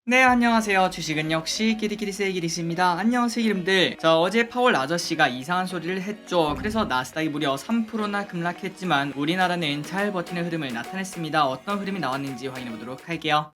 네, 안녕하세요. 주식은 역시 끼리끼리 세이기리스입니다. 안녕하세요, 기름들. 자, 어제 파월 아저씨가 이상한 소리를 했죠. 그래서 나스닥이 무려 3%나 급락했지만 우리나라는 잘 버티는 흐름을 나타냈습니다. 어떤 흐름이 나왔는지 확인해 보도록 할게요.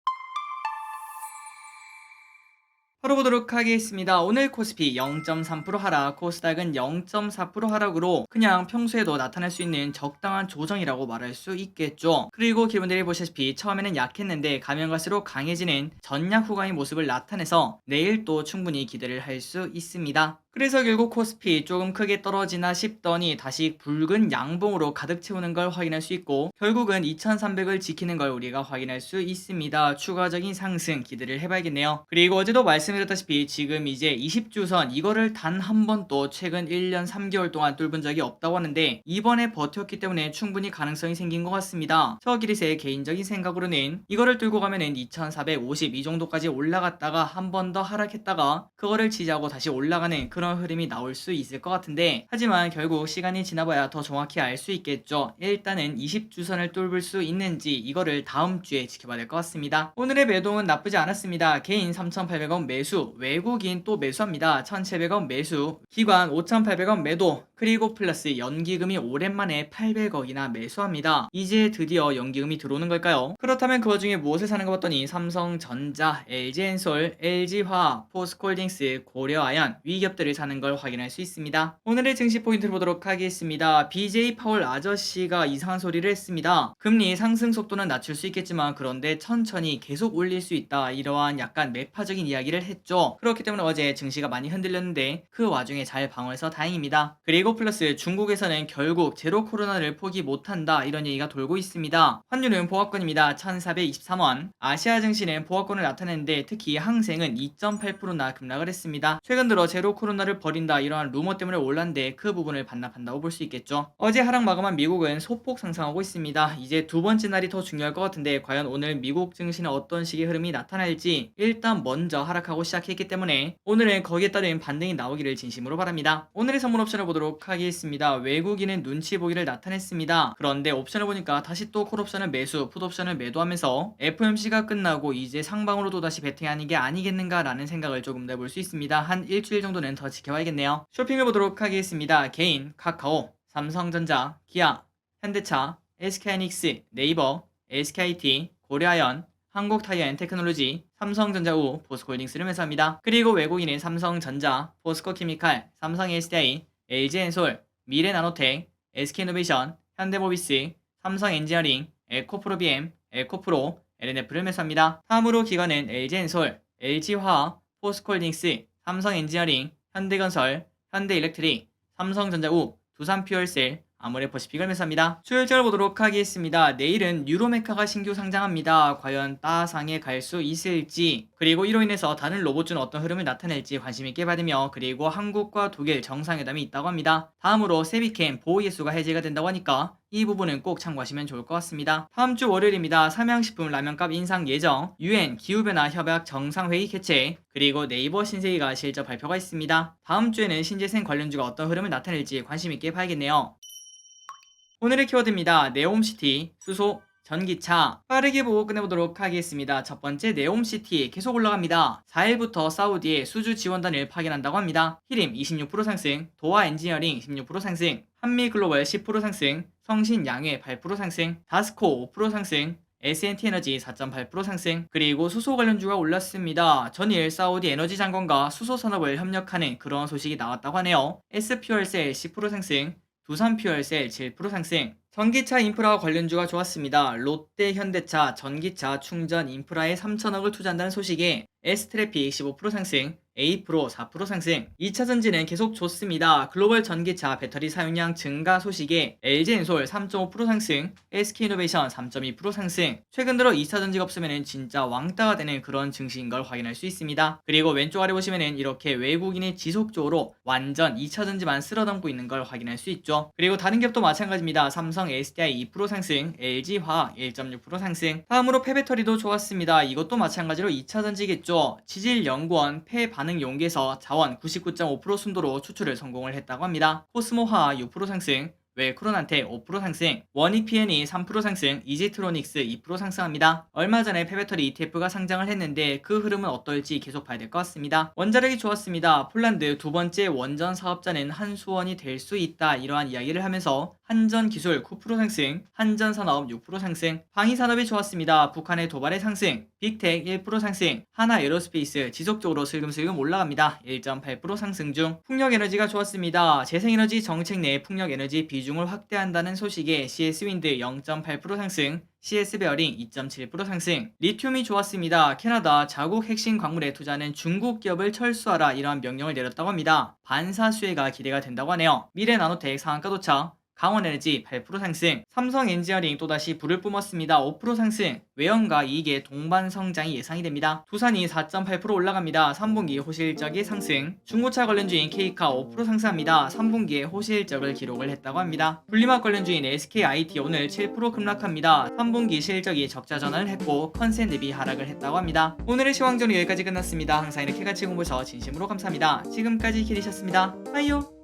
바로 보도록 하겠습니다. 오늘 코스피 0.3% 하락, 코스닥은 0.4% 하락으로 그냥 평소에도 나타날 수 있는 적당한 조정이라고 말할 수 있겠죠. 그리고 기분들이 보시다시피 처음에는 약했는데 가면 갈수록 강해지는 전약 후강의 모습을 나타내서 내일 또 충분히 기대를 할 수 있습니다. 그래서 결국 코스피 조금 크게 떨어지나 싶더니 다시 붉은 양봉으로 가득 채우는 걸 확인할 수 있고 결국은 2300을 지키는 걸 우리가 확인할 수 있습니다. 추가적인 상승 기대를 해봐야겠네요. 그리고 어제도 말씀드렸다시피 지금 이제 20주선 이거를 단 한 번도 최근 1년 3개월 동안 뚫은 적이 없다고 하는데 이번에 버텼기 때문에 충분히 가능성이 생긴 것 같습니다. 저 기리스의 개인적인 생각으로는 이거를 뚫고 가면은 2450 이 정도까지 올라갔다가 한 번 더 하락했다가 그거를 지지하고 다시 올라가는 그런 흐름이 나올 수 있을 것 같은데 하지만 결국 시간이 지나봐야 더 정확히 알 수 있겠죠. 일단은 20주선을 뚫을 수 있는지 이거를 다음 주에 지켜봐야 될 것 같습니다. 오늘의 매동은 나쁘지 않았습니다. 개인 3,800원 매수, 외국인 또 매수합니다. 1,700원 매수, 기관 5,800원 매도, 그리고 플러스 연기금이 오랜만에 800억이나 매수합니다. 이제 드디어 연기금이 들어오는 걸까요? 그렇다면 그 와중에 무엇을 사는가 봤더니 삼성전자, LG엔솔, LG화학, 포스코홀딩스, 고려아연, 위기업들을 사는 걸 확인할 수 있습니다. 오늘의 증시 포인트를 보도록 하겠습니다. BJ 파월 아저씨가 이상한 소리를 했습니다. 금리 상승 속도는 낮출 수 있겠지만 그런데 천천히 계속 올릴 수 있다. 이러한 약간 매파적인 이야기를 했죠. 그렇기 때문에 어제 증시가 많이 흔들렸는데 그 와중에 잘 방어해서 다행입니다. 그리고 플러스 중국에서는 결국 제로 코로나를 포기 못한다 이런 얘기가 돌고 있습니다. 환율은 보합권입니다. 1423원. 아시아 증시는 보합권을 나타내는데 특히 항생은 2.8%나 급락을 했습니다. 최근 들어 제로 코로나를 버린다 이러한 루머 때문에 올랐는데 그 부분을 반납한다고 볼 수 있겠죠. 어제 하락 마감한 미국은 소폭 상승하고 있습니다. 이제 두 번째 날이 더 중요할 것 같은데 과연 오늘 미국 증시는 어떤 식의 흐름이 나타날지 일단 먼저 하락하고 시작했기 때문에 오늘은 거기에 따른 반등이 나오기를 진심으로 바랍니다. 오늘의 선물 옵션을 보도록 하겠습니다. 외국인은 눈치 보기를 나타냈습니다. 그런데 옵션을 보니까 다시 또 콜옵션을 매수, 풋옵션을 매도하면서 FOMC가 끝나고 이제 상방으로 또다시 베팅하는 게 아니겠는가 라는 생각을 조금 내볼 수 있습니다. 한 일주일 정도는 더 지켜봐야겠네요. 쇼핑을 보도록 하겠습니다. 개인, 카카오, 삼성전자, 기아, 현대차, SK하이닉스, 네이버, SKIT, 고려아연, 한국타이어앤테크놀로지, 삼성전자 후 포스코홀딩스를 매수합니다. 그리고 외국인은 삼성전자, 포스코케미칼, 삼성SDI, LG엔솔, 미래나노텍, SK이노베이션, 현대모비스, 삼성엔지니어링, 에코프로비엠, 에코프로, LNF를 매수합니다. 다음으로 기관은 LG엔솔, LG화학, 포스코홀딩스, 삼성엔지니어링, 현대건설, 현대일렉트릭, 삼성전자우, 두산퓨얼셀, 아모레퍼시픽을 매수합니다. 수요일장을 보도록 하겠습니다. 내일은 유로메카가 신규 상장합니다. 과연 따상에 갈 수 있을지 그리고 이로 인해서 다른 로봇주는 어떤 흐름을 나타낼지 관심있게 받으며 그리고 한국과 독일 정상회담이 있다고 합니다. 다음으로 세비캠 보호예수가 해제가 된다고 하니까 이 부분은 꼭 참고하시면 좋을 것 같습니다. 다음주 월요일입니다. 삼양식품 라면값 인상 예정, UN 기후변화 협약 정상회의 개최, 그리고 네이버 신세계가 실적 발표가 있습니다. 다음주에는 신재생 관련주가 어떤 흐름을 나타낼지 관심있게 봐야겠네요. 오늘의 키워드입니다. 네옴시티, 수소, 전기차 빠르게 보고 끝내보도록 하겠습니다. 첫 번째 네옴시티 계속 올라갑니다. 4일부터 사우디에 수주 지원단을 파견한다고 합니다. 히림 26% 상승, 도화 엔지니어링 16% 상승, 한미글로벌 10% 상승, 성신양회 8% 상승, 다스코 5% 상승, S&T에너지 4.8% 상승, 그리고 수소 관련주가 올랐습니다. 전일 사우디 에너지 장관과 수소 산업을 협력하는 그런 소식이 나왔다고 하네요. S퓨얼셀 10% 상승, 두산퓨얼셀 7% 상승, 전기차 인프라 관련주가 좋았습니다. 롯데 현대차 전기차 충전 인프라에 3천억을 투자한다는 소식에 S트래픽 15% 상승, A프로 4% 상승, 2차 전지는 계속 좋습니다. 글로벌 전기차 배터리 사용량 증가 소식에 LG엔솔 3.5% 상승, SK이노베이션 3.2% 상승. 최근 들어 2차 전지가 없으면 진짜 왕따가 되는 그런 증시인 걸 확인할 수 있습니다. 그리고 왼쪽 아래 보시면 이렇게 외국인이 지속적으로 완전 2차 전지만 쓸어담고 있는 걸 확인할 수 있죠. 그리고 다른 기업도 마찬가지입니다. 삼성 SDI 2% 상승, LG화학 1.6% 상승. 다음으로 폐배터리도 좋았습니다. 이것도 마찬가지로 2차 전지겠죠. 지질연구원 폐반응 용기에서 자원 99.5% 순도로 추출을 성공을 했다고 합니다. 코스모화 6% 상승, 왜 크론한테 5% 상승, 원익PN이 3% 상승, 이지트로닉스 2% 상승합니다. 얼마 전에 폐배터리 ETF가 상장을 했는데 그 흐름은 어떨지 계속 봐야 될 것 같습니다. 원자력이 좋았습니다. 폴란드 두 번째 원전 사업자는 한수원이 될 수 있다, 이러한 이야기를 하면서 한전기술 9% 상승, 한전산업 6% 상승, 방위산업이 좋았습니다. 북한의 도발의 상승, 빅텍 1% 상승, 하나에로스페이스 지속적으로 슬금슬금 올라갑니다. 1.8% 상승 중. 풍력에너지가 좋았습니다. 재생에너지 정책 내 풍력에너지 비중을 확대한다는 소식에 CS윈드 0.8% 상승, CS베어링 2.7% 상승. 리튬이 좋았습니다. 캐나다 자국 핵심 광물에 투자하는 중국 기업을 철수하라, 이러한 명령을 내렸다고 합니다. 반사 수혜가 기대가 된다고 하네요. 미래나노텍 상한가 도착, 강원에너지 8% 상승, 삼성엔지니어링 또다시 불을 뿜었습니다. 5% 상승, 외연과 이익의 동반 성장이 예상이 됩니다. 두산이 4.8% 올라갑니다. 3분기 호실적이 상승, 중고차 관련주인 K카 5% 상승합니다. 3분기에 호실적을 기록을 했다고 합니다. 분리막 관련주인 SKIT 오늘 7% 급락합니다. 3분기 실적이 적자 전환을 했고 컨센 대비 하락을 했다고 합니다. 오늘의 시황전은 여기까지 끝났습니다. 항상 이렇게 같이 공부해서 진심으로 감사합니다. 지금까지 기리셨습니다. 빠이요.